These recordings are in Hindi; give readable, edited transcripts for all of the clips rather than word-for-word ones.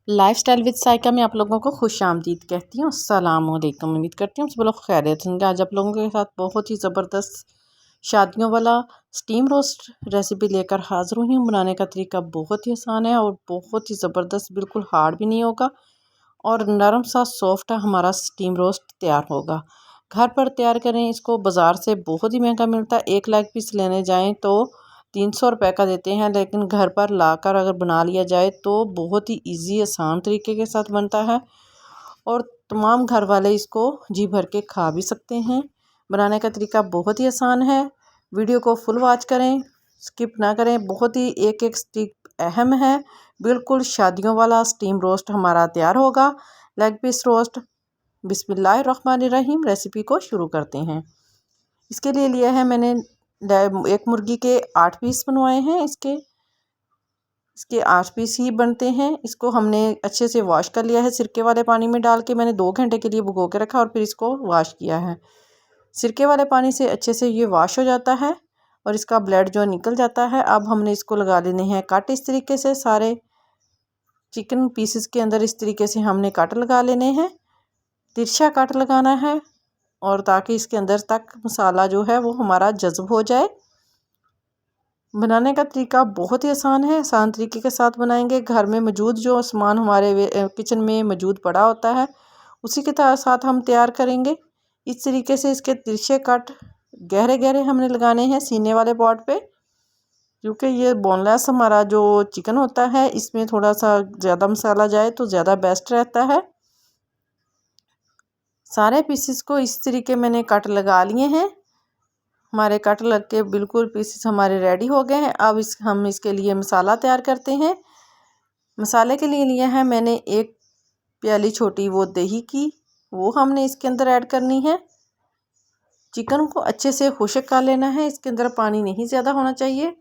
लाइफ़स्टाइल विद साइका में आप लोगों को खुशामदीद कहती हूँ। अस्सलाम वालेकुम। उम्मीद करती हूँ सब लोग खैरियत होंगे। आज आप लोगों के साथ बहुत ही ज़बरदस्त शादियों वाला स्टीम रोस्ट रेसिपी लेकर हाज़िर हुई हूँ। बनाने का तरीका बहुत ही आसान है और बहुत ही ज़बरदस्त, बिल्कुल हार्ड भी नहीं होगा और नरम सा सॉफ्ट हमारा स्टीम रोस्ट तैयार होगा। घर पर तैयार करें इसको। बाज़ार से बहुत ही महंगा मिलता है। एक लेग पीस लेने जाएँ तो 300 रुपये का देते हैं, लेकिन घर पर लाकर अगर बना लिया जाए तो बहुत ही इजी आसान तरीके के साथ बनता है और तमाम घर वाले इसको जी भर के खा भी सकते हैं। बनाने का तरीका बहुत ही आसान है। वीडियो को फुल वॉच करें, स्किप ना करें। बहुत ही एक एक स्टिक अहम है। बिल्कुल शादियों वाला स्टीम रोस्ट हमारा तैयार होगा, लेग पीस रोस्ट। बिस्मिल्लाहिर्रहमानिर्रहीम। रेसिपी को शुरू करते हैं। इसके लिए लिया है मैंने एक मुर्गी के 8 पीस बनवाए हैं। इसके 8 पीस ही बनते हैं। इसको हमने अच्छे से वॉश कर लिया है। सिरके वाले पानी में डाल के मैंने 2 घंटे के लिए भिगो के रखा और फिर इसको वॉश किया है। सिरके वाले पानी से अच्छे से ये वॉश हो जाता है और इसका ब्लड जो निकल जाता है। अब हमने इसको लगा लेने हैं कट। इस तरीके से सारे चिकन पीसेस के अंदर इस तरीके से हमने कट लगा लेने हैं। तिरछा कट लगाना है और ताकि इसके अंदर तक मसाला जो है वो हमारा जज़्ब हो जाए। बनाने का तरीका बहुत ही आसान है। आसान तरीके के साथ बनाएंगे। घर में मौजूद जो सामान हमारे किचन में मौजूद पड़ा होता है उसी के साथ हम तैयार करेंगे। इस तरीके से इसके तिरछे कट गहरे गहरे हमने लगाने हैं सीने वाले पॉट पे, क्योंकि ये बोनलेस हमारा जो चिकन होता है इसमें थोड़ा सा ज़्यादा मसाला जाए तो ज़्यादा बेस्ट रहता है। सारे पीसेस को इस तरीके मैंने कट लगा लिए हैं। हमारे कट लग के बिल्कुल पीसेस हमारे रेडी हो गए हैं। अब हम इसके लिए मसाला तैयार करते हैं। मसाले के लिए लिया है मैंने 1 प्याली छोटी वो दही की, वो हमने इसके अंदर ऐड करनी है। चिकन को अच्छे से खुश्क कर लेना है। इसके अंदर पानी नहीं ज़्यादा होना चाहिए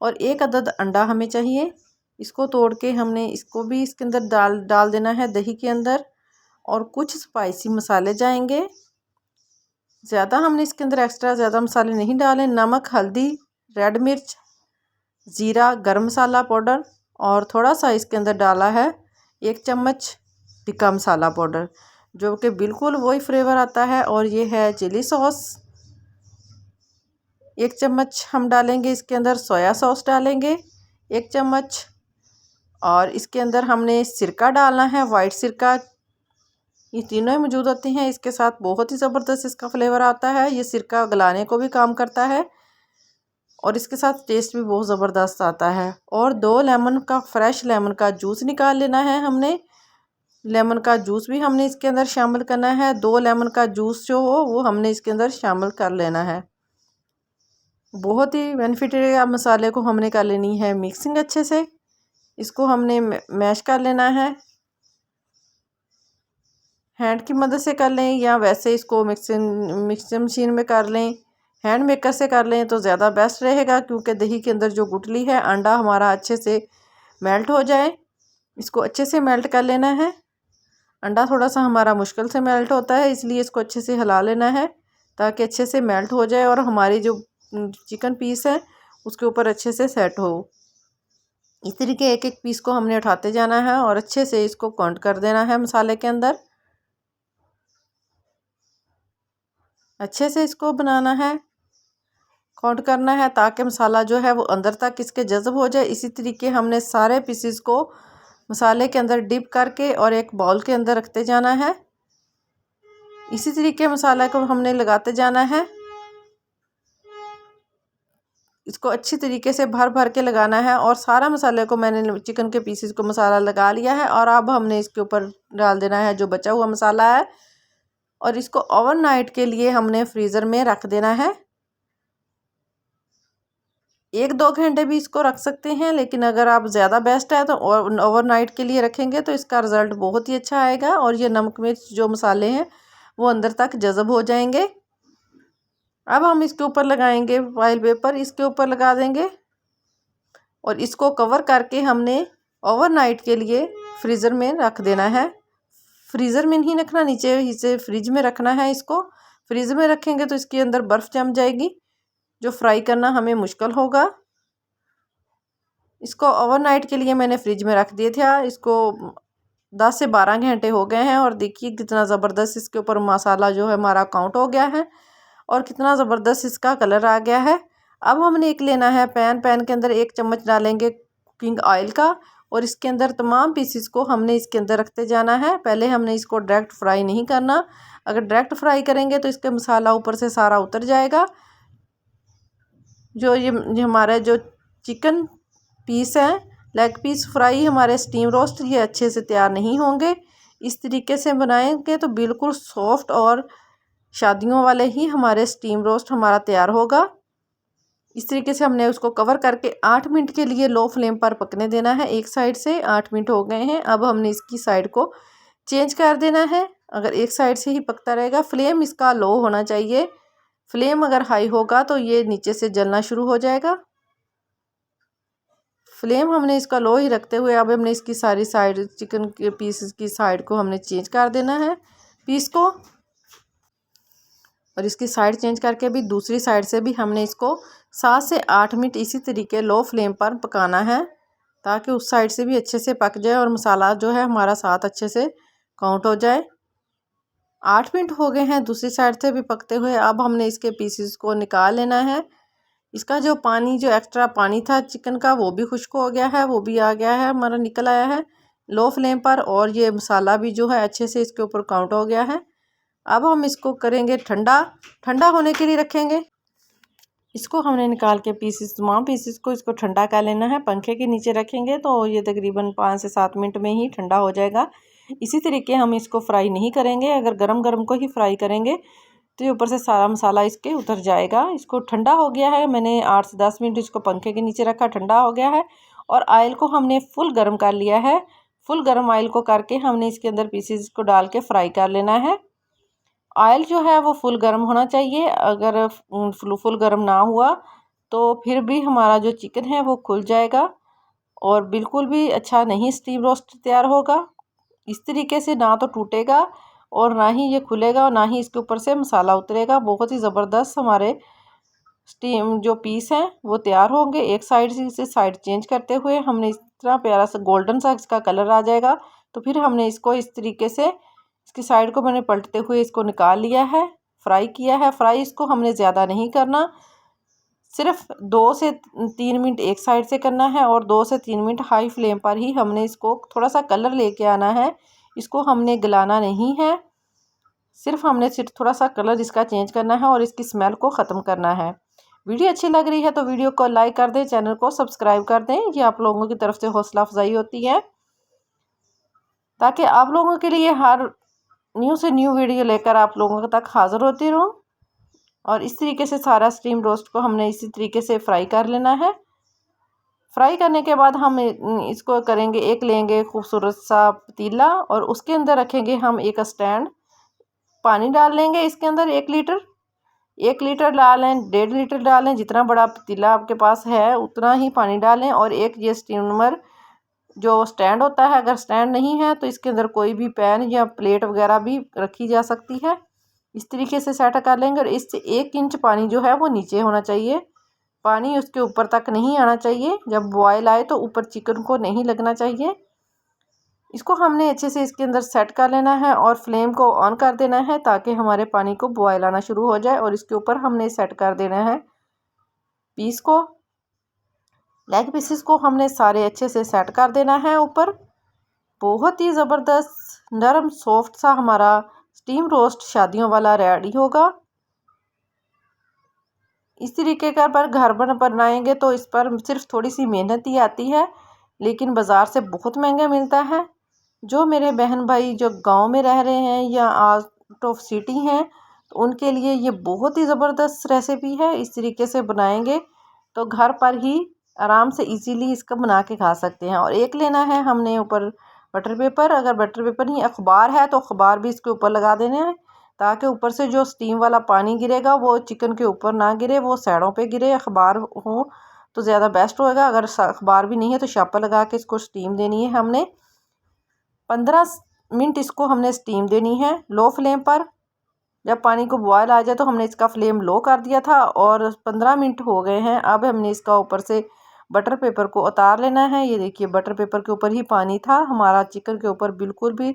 और 1 अदद अंडा हमें चाहिए। इसको तोड़ के हमने इसको भी इसके अंदर डाल देना है दही के अंदर और कुछ स्पाइसी मसाले जाएंगे। ज़्यादा हमने इसके अंदर एक्स्ट्रा ज़्यादा मसाले नहीं डालें। नमक, हल्दी, रेड मिर्च, ज़ीरा, गरम मसाला पाउडर और थोड़ा सा इसके अंदर डाला है 1 चम्मच टिक्का मसाला पाउडर, जो कि बिल्कुल वही फ्लेवर आता है। और ये है चिली सॉस 1 चम्मच हम डालेंगे। इसके अंदर सोया सॉस डालेंगे 1 चम्मच और इसके अंदर हमने सिरका डालना है, वाइट सिरका। ये तीनों ही मौजूद होते हैं। इसके साथ बहुत ही ज़बरदस्त इसका फ्लेवर आता है। ये सिरका गलाने को भी काम करता है और इसके साथ टेस्ट भी बहुत ज़बरदस्त आता है। और 2 लेमन का फ्रेश लेमन का जूस निकाल लेना है हमने। लेमन का जूस भी हमने इसके अंदर शामिल करना है। 2 लेमन का जूस जो हो वो हमने इसके अंदर शामिल कर लेना है। बहुत ही बेनिफिट है। मसाले को हमने कर लेनी है मिक्सिंग अच्छे से। इसको हमने मैश कर लेना है। हैंड की मदद से कर लें या वैसे इसको मिक्सर मशीन में कर लें, हैंड मेकर से कर लें तो ज़्यादा बेस्ट रहेगा, क्योंकि दही के अंदर जो गुठली है अंडा हमारा अच्छे से मेल्ट हो जाए। इसको अच्छे से मेल्ट कर लेना है। अंडा थोड़ा सा हमारा मुश्किल से मेल्ट होता है, इसलिए इसको अच्छे से हिला लेना है ताकि अच्छे से मेल्ट हो जाए और हमारी जो चिकन पीस है उसके ऊपर अच्छे से सेट हो। इस तरीके एक एक पीस को हमने उठाते जाना है और अच्छे से इसको काउंट कर देना है मसाले के अंदर। अच्छे से इसको बनाना है, काउंट करना है ताकि मसाला जो है वो अंदर तक इसके जज़ब हो जाए। इसी तरीके हमने सारे पीसेस को मसाले के अंदर डिप करके और एक बाउल के अंदर रखते जाना है। इसी तरीके मसाला को हमने लगाते जाना है। इसको अच्छी तरीके से भर भर के लगाना है और सारा मसाले को मैंने चिकन के पीसेस को मसाला लगा लिया है। और अब हमने इसके ऊपर डाल देना है जो बचा हुआ मसाला है और इसको ओवरनाइट के लिए हमने फ्रीज़र में रख देना है। 1-2 घंटे भी इसको रख सकते हैं, लेकिन अगर आप ज़्यादा बेस्ट है तो ओवरनाइट के लिए रखेंगे तो इसका रिज़ल्ट बहुत ही अच्छा आएगा और ये नमक मिर्च जो मसाले हैं वो अंदर तक जज़ब हो जाएंगे। अब हम इसके ऊपर लगाएंगे फॉइल पेपर, इसके ऊपर लगा देंगे और इसको कवर करके हमने ओवरनाइट के लिए फ्रीज़र में रख देना है। फ्रीज़र में नहीं रखना, नीचे इसे फ्रिज में रखना है। इसको फ्रीज़र में रखेंगे तो इसके अंदर बर्फ़ जम जाएगी, जो फ्राई करना हमें मुश्किल होगा। इसको ओवरनाइट के लिए मैंने फ्रिज में रख दिया था। इसको 10 से 12 घंटे हो गए हैं और देखिए कितना ज़बरदस्त इसके ऊपर मसाला जो है हमारा काउंट हो गया है और कितना ज़बरदस्त इसका कलर आ गया है। अब हमने एक लेना है पैन के अंदर 1 चम्मच डालेंगे कुकिंग ऑयल का और इसके अंदर तमाम पीसेस को हमने इसके अंदर रखते जाना है। पहले हमने इसको डायरेक्ट फ्राई नहीं करना, अगर डायरेक्ट फ्राई करेंगे तो इसका मसाला ऊपर से सारा उतर जाएगा। जो ये हमारा जो चिकन पीस है, लेग पीस फ्राई हमारे स्टीम रोस्ट, ये अच्छे से तैयार नहीं होंगे। इस तरीके से बनाएंगे तो बिल्कुल सॉफ्ट और शादियों वाले ही हमारे स्टीम रोस्ट हमारा तैयार होगा। इस तरीके से हमने उसको कवर करके 8 मिनट के लिए लो फ्लेम पर पकने देना है। एक साइड से 8 मिनट हो गए हैं। अब हमने इसकी साइड को चेंज कर देना है। अगर एक साइड से ही पकता रहेगा, फ्लेम इसका लो होना चाहिए। फ्लेम अगर हाई होगा तो ये नीचे से जलना शुरू हो जाएगा। फ्लेम हमने इसका लो ही रखते हुए अब हमने इसकी सारी साइड चिकन के पीसेस की साइड को हमने चेंज कर देना है पीस को, और इसकी साइड चेंज करके भी दूसरी साइड से भी हमने इसको 7 से 8 मिनट इसी तरीके लो फ्लेम पर पकाना है ताकि उस साइड से भी अच्छे से पक जाए और मसाला जो है हमारा साथ अच्छे से काउंट हो जाए। 8 मिनट हो गए हैं दूसरी साइड से भी पकते हुए। अब हमने इसके पीसेस को निकाल लेना है। इसका जो पानी, जो एक्स्ट्रा पानी था चिकन का, वो भी खुश्क हो गया है, वो भी आ गया है हमारा, निकल आया है लो फ्लेम पर। और ये मसाला भी जो है अच्छे से इसके ऊपर काउंट हो गया है। अब हम इसको करेंगे ठंडा, ठंडा होने के लिए रखेंगे। इसको हमने निकाल के पीसेस, तमाम पीसेस को इसको ठंडा कर लेना है। पंखे के नीचे रखेंगे तो ये तकरीबन 5 से 7 मिनट में ही ठंडा हो जाएगा। इसी तरीके हम इसको फ्राई नहीं करेंगे, अगर गरम गरम को ही फ्राई करेंगे तो ये ऊपर से सारा मसाला इसके उतर जाएगा। इसको ठंडा हो गया है, मैंने 8 से 10 मिनट इसको पंखे के नीचे रखा, ठंडा हो गया है। और ऑयल को हमने फुल गर्म कर लिया है। फुल गर्म ऑयल को करके हमने इसके अंदर पीसेस को डाल के फ्राई कर लेना है। ऑयल जो है वो फुल गर्म होना चाहिए, अगर फुल गर्म ना हुआ तो फिर भी हमारा जो चिकन है वो खुल जाएगा और बिल्कुल भी अच्छा नहीं स्टीम रोस्ट तैयार होगा। इस तरीके से ना तो टूटेगा और ना ही ये खुलेगा और ना ही इसके ऊपर से मसाला उतरेगा। बहुत ही ज़बरदस्त हमारे स्टीम जो पीस हैं वो तैयार होंगे। एक साइड से साइड चेंज करते हुए हमने इस तरह प्यारा सा गोल्डन सा इसका कलर आ जाएगा तो फिर हमने इसको इस तरीके से इसकी साइड को मैंने पलटते हुए इसको निकाल लिया है, फ्राई किया है। फ्राई इसको हमने ज़्यादा नहीं करना, सिर्फ 2 से 3 मिनट एक साइड से करना है और 2 से 3 मिनट हाई फ्लेम पर ही हमने इसको थोड़ा सा कलर लेके आना है। इसको हमने गलाना नहीं है, सिर्फ थोड़ा सा कलर इसका चेंज करना है और इसकी स्मेल को ख़त्म करना है। वीडियो अच्छी लग रही है तो वीडियो को लाइक कर दें, चैनल को सब्सक्राइब कर दें। ये आप लोगों की तरफ से हौसला अफजाई होती है ताकि आप लोगों के लिए हर न्यू से न्यू वीडियो लेकर आप लोगों तक हाज़िर होती रहूँ। और इस तरीके से सारा स्टीम रोस्ट को हमने इसी तरीके से फ्राई कर लेना है। फ्राई करने के बाद हम इसको करेंगे, एक लेंगे खूबसूरत सा पतीला और उसके अंदर रखेंगे हम एक स्टैंड। पानी डाल लेंगे इसके अंदर 1 लीटर, 1 लीटर डालें, 1.5 लीटर डालें, जितना बड़ा पतीला आपके पास है उतना ही पानी डालें। और एक ये स्टीमर जो स्टैंड होता है, अगर स्टैंड नहीं है तो इसके अंदर कोई भी पैन या प्लेट वगैरह भी रखी जा सकती है। इस तरीके से सेट कर लेंगे और इससे 1 इंच पानी जो है वो नीचे होना चाहिए, पानी उसके ऊपर तक नहीं आना चाहिए। जब बॉयल आए तो ऊपर चिकन को नहीं लगना चाहिए। इसको हमने अच्छे से इसके अंदर सेट कर लेना है और फ्लेम को ऑन कर देना है ताकि हमारे पानी को बॉयल आना शुरू हो जाए। और इसके ऊपर हमने सेट कर देना है पीस को, लेग पीसेस को हमने सारे अच्छे से सेट कर देना है ऊपर। बहुत ही ज़बरदस्त नरम सॉफ्ट सा हमारा स्टीम रोस्ट शादियों वाला रेडी होगा। इस तरीके का पर घर बनाएंगे तो इस पर सिर्फ थोड़ी सी मेहनत ही आती है, लेकिन बाज़ार से बहुत महंगा मिलता है। जो मेरे बहन भाई जो गांव में रह रहे हैं या आउट ऑफ सिटी हैं तो उनके लिए ये बहुत ही ज़बरदस्त रेसिपी है। इस तरीके से बनाएंगे तो घर पर ही आराम से इजीली इसका बना के खा सकते हैं। और एक लेना है हमने ऊपर बटर पेपर, अगर बटर पेपर नहीं अखबार है तो अखबार भी इसके ऊपर लगा देने हैं ताकि ऊपर से जो स्टीम वाला पानी गिरेगा वो चिकन के ऊपर ना गिरे, वो साइडों पे गिरे। अखबार हो तो ज़्यादा बेस्ट होएगा, अगर अखबार भी नहीं है तो शापर लगा के इसको स्टीम देनी है। हमने 15 मिनट इसको हमने स्टीम देनी है लो फ्लेम पर। जब पानी को बॉयल आ जाए तो हमने इसका फ्लेम लो कर दिया था और 15 मिनट हो गए हैं। अब हमने इसका ऊपर से बटर पेपर को उतार लेना है। ये देखिए बटर पेपर के ऊपर ही पानी था हमारा, चिकन के ऊपर बिल्कुल भी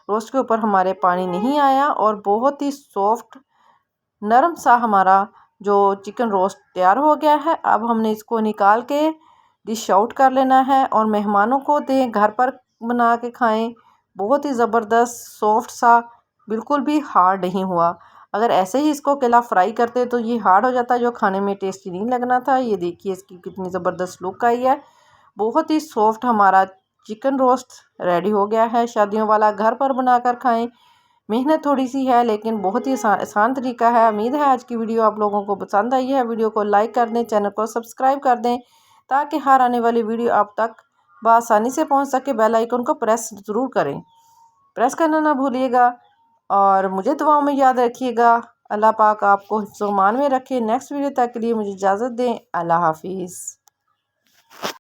रोस्ट के ऊपर हमारे पानी नहीं आया और बहुत ही सॉफ्ट नरम सा हमारा जो चिकन रोस्ट तैयार हो गया है। अब हमने इसको निकाल के डिश आउट कर लेना है और मेहमानों को दें, घर पर बना के खाएं। बहुत ही ज़बरदस्त सॉफ्ट सा, बिल्कुल भी हार्ड नहीं हुआ। अगर ऐसे ही इसको अकेला फ्राई करते तो ये हार्ड हो जाता, जो खाने में टेस्टी नहीं लगना था। ये देखिए इसकी कितनी ज़बरदस्त लुक आई है। बहुत ही सॉफ्ट हमारा चिकन रोस्ट रेडी हो गया है। शादियों वाला घर पर बनाकर खाएं। मेहनत थोड़ी सी है लेकिन बहुत ही आसान तरीका है। उम्मीद है आज की वीडियो आप लोगों को पसंद आई है। वीडियो को लाइक कर दें, चैनल को सब्सक्राइब कर दें ताकि हर आने वाली वीडियो आप तक बआसानी से पहुंच सके। बेल आइकन को प्रेस ज़रूर करें, प्रेस करना ना भूलिएगा और मुझे दुआओं में याद रखिएगा। अल्लाह पाक आपको हिफ्ज़-ओ-मान में रखे। नेक्स्ट वीडियो तक के लिए मुझे इजाज़त दें। अल्लाह हाफिज़।